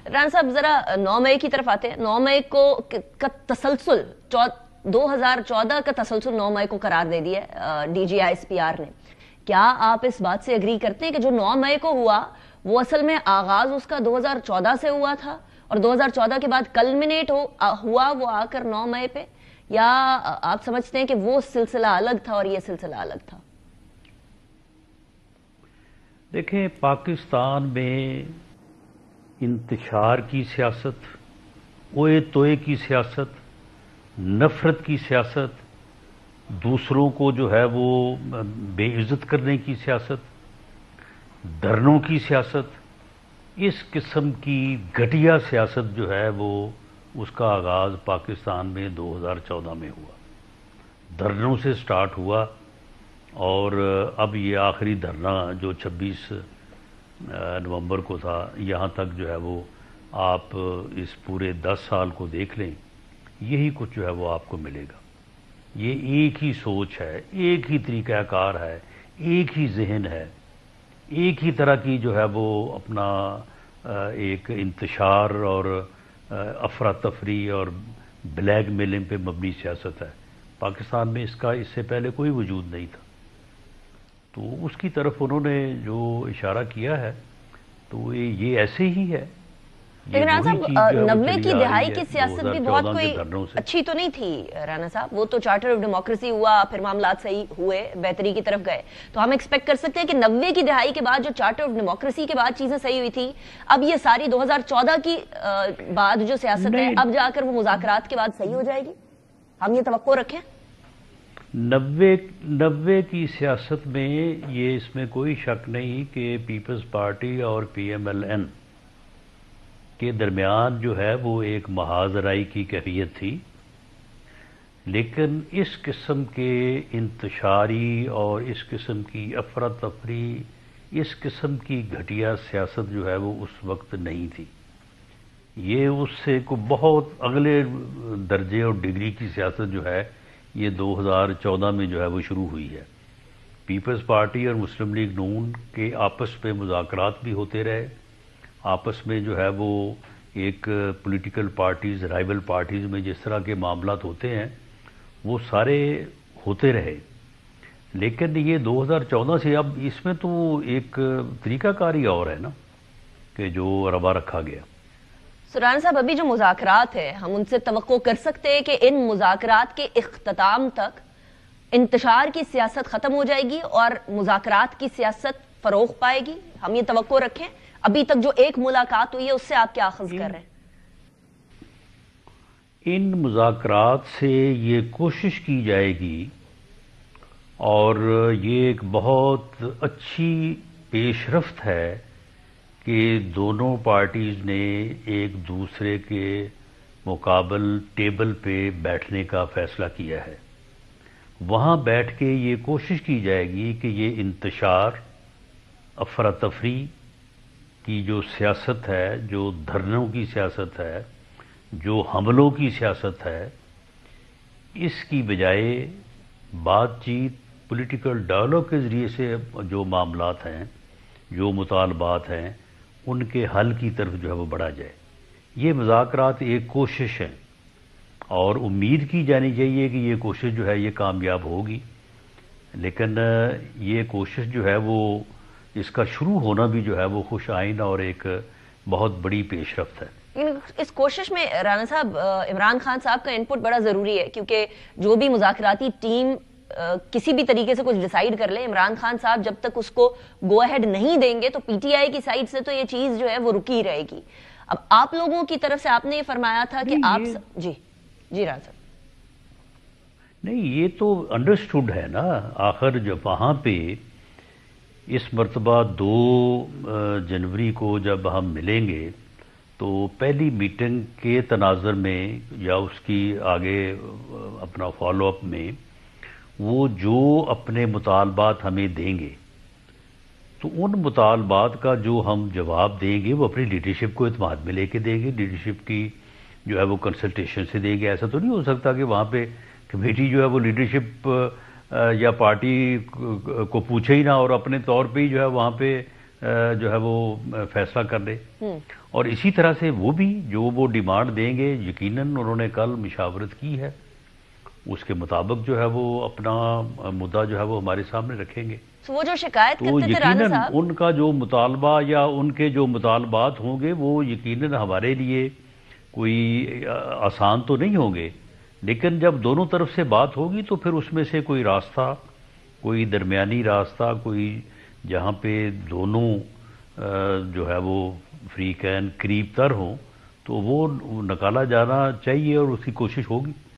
رانا صاحب ذرا 9 مئی کی طرف آتے ہیں. 9 مئی کو کا تسلسل 2014 کا تسلسل 9 مئی کو قرار دے دیا D G I S P R نے. کیا آپ اس بات سے اگری کرتے ہیں کہ جو 9 مئی کو ہوا وہ اصل میں آغاز اس کا 2014 سے ہوا تھا اور 2014 کے بعد کلمنیٹ ہوا وہ آ کر 9 مئی پہ، یا آپ سمجھتے ہیں کہ وہ سلسلہ الگ تھا اور یہ سلسلہ الگ تھا؟ دیکھیں، پاکستان میں انتشار کی سیاست، اوئے توئے کی سیاست، نفرت کی سیاست، دوسروں کو جو ہے وہ بے عزت کرنے کی سیاست، دھرنوں کی سیاست، اس قسم کی گھٹیا سیاست جو ہے وہ اس کا آغاز پاکستان میں 2014 میں ہوا. دھرنوں سے سٹارٹ ہوا اور اب یہ آخری دھرنا جو 26 نومبر کو تھا، یہاں تک جو ہے وہ آپ اس پورے 10 سال کو دیکھ لیں، یہی کچھ جو ہے وہ آپ کو ملے گا. یہ ایک ہی سوچ ہے، ایک ہی طریقہ کار ہے، ایک ہی ذہن ہے، ایک ہی طرح کی جو ہے وہ اپنا ایک انتشار اور افراتفری اور بلیک میلنگ پہ مبنی سیاست ہے. پاکستان میں اس سے پہلے کوئی وجود نہیں تھا، تو اس کی طرف انہوں نے جو اشارہ کیا ہے تو یہ ایسے ہی ہے. لیکن رانا صاحب 90 کی دہائی کی سیاست بھی بہت کوئی اچھی تو نہیں تھی رانا صاحب. وہ تو چارٹر آف ڈیموکریسی ہوا، پھر معاملات صحیح ہوئے، بہتری کی طرف گئے. تو ہم ایکسپیکٹ کر سکتے ہیں کہ 90 کی دہائی کے بعد جو چارٹر آف ڈیموکریسی کے بعد چیزیں صحیح ہوئی تھی، اب یہ ساری 2014 کی بعد جو سیاست ہے اب جا کر وہ مذاکرات کے بعد صحیح ہو جائے گی؟ ہم یہ توقع رکھیں؟ 90 کی سیاست میں یہ اس میں کوئی شک نہیں کہ پیپلز پارٹی اور پی ایم ایل این کے درمیان جو ہے وہ ایک محاذ رائی کی کیفیت تھی. لیکن اس قسم کے انتشاری اور اس قسم کی افراتفری، اس قسم کی گھٹیا سیاست جو ہے وہ اس وقت نہیں تھی. یہ اس سے بہت اگلے درجے اور ڈگری کی سیاست جو ہے یہ 2014 میں جو ہے وہ شروع ہوئی ہے. پیپلز پارٹی اور مسلم لیگ نون کے آپس میں مذاکرات بھی ہوتے رہے، آپس میں جو ہے وہ ایک پولیٹیکل پارٹیز، رائیول پارٹیز میں جس طرح کے معاملات ہوتے ہیں وہ سارے ہوتے رہے. لیکن یہ 2014 سے اب اس میں تو ایک طریقہ کاری اور ہے نا کہ جو روا رکھا گیا. رانا صاحب ابھی جو مذاکرات ہیں ہم ان سے توقع کر سکتے ہیں کہ ان مذاکرات کے اختتام تک انتشار کی سیاست ختم ہو جائے گی اور مذاکرات کی سیاست فروغ پائے گی؟ ہم یہ توقع رکھیں؟ ابھی تک جو ایک ملاقات ہوئی ہے اس سے آپ کیا اخذ کر رہے ہیں؟ ان مذاکرات سے یہ کوشش کی جائے گی اور یہ ایک بہت اچھی پیش رفت ہے کہ دونوں پارٹیز نے ایک دوسرے کے مقابل ٹیبل پہ بیٹھنے کا فیصلہ کیا ہے. وہاں بیٹھ کے یہ کوشش کی جائے گی کہ یہ انتشار، افراتفری کی جو سیاست ہے، جو دھرنوں کی سیاست ہے، جو حملوں کی سیاست ہے، اس کی بجائے بات چیت، پولیٹیکل ڈائلاگ کے ذریعے سے جو معاملات ہیں، جو مطالبات ہیں، ان کے حل کی طرف جو ہے وہ بڑھا جائے. یہ مذاکرات ایک کوشش ہے اور امید کی جانی چاہیے کہ یہ کوشش جو ہے یہ کامیاب ہوگی. لیکن یہ کوشش جو ہے وہ اس کا شروع ہونا بھی جو ہے وہ خوش آئین اور ایک بہت بڑی پیش رفت ہے. اس کوشش میں رانا صاحب عمران خان صاحب کا انپٹ بڑا ضروری ہے، کیونکہ جو بھی مذاکراتی ٹیم کسی بھی طریقے سے کچھ ڈیسائیڈ کر لے، عمران خان صاحب جب تک اس کو گو اہیڈ نہیں دیں گے تو پی ٹی آئی کی سائڈ سے تو یہ چیز جو ہے وہ رکی رہے گی. اب آپ لوگوں کی طرف سے آپ نے یہ فرمایا تھا کہ آپ جی رانا صاحب نہیں، یہ تو انڈرسٹوڈ ہے نا. آخر جب وہاں پہ اس مرتبہ 2 جنوری کو جب ہم ملیں گے تو پہلی میٹنگ کے تناظر میں یا اس کی آگے اپنا فالو اپ میں وہ جو اپنے مطالبات ہمیں دیں گے تو ان مطالبات کا جو ہم جواب دیں گے وہ اپنی لیڈرشپ کو اعتماد میں لے کے دیں گے. لیڈرشپ کی جو ہے وہ کنسلٹیشن سے دیں گے. ایسا تو نہیں ہو سکتا کہ وہاں پہ کمیٹی جو ہے وہ لیڈرشپ یا پارٹی کو پوچھے ہی نہ اور اپنے طور پہ ہی جو ہے وہاں پہ جو ہے وہ فیصلہ کر لے، اور اسی طرح سے وہ بھی جو وہ ڈیمانڈ دیں گے، یقیناً انہوں نے کل مشاورت کی ہے، اس کے مطابق جو ہے وہ اپنا مدعا جو ہے وہ ہمارے سامنے رکھیں گے۔ وہ جو شکایت تو کرتے تھے رانا یقیناً صاحب، ان کا جو مطالبہ یا ان کے جو مطالبات ہوں گے وہ یقیناً ہمارے لیے کوئی آسان تو نہیں ہوں گے، لیکن جب دونوں طرف سے بات ہوگی تو پھر اس میں سے کوئی راستہ، کوئی درمیانی راستہ، کوئی جہاں پہ دونوں جو ہے وہ فریقین قریب تر ہوں، تو وہ نکالا جانا چاہیے اور اس کی کوشش ہوگی۔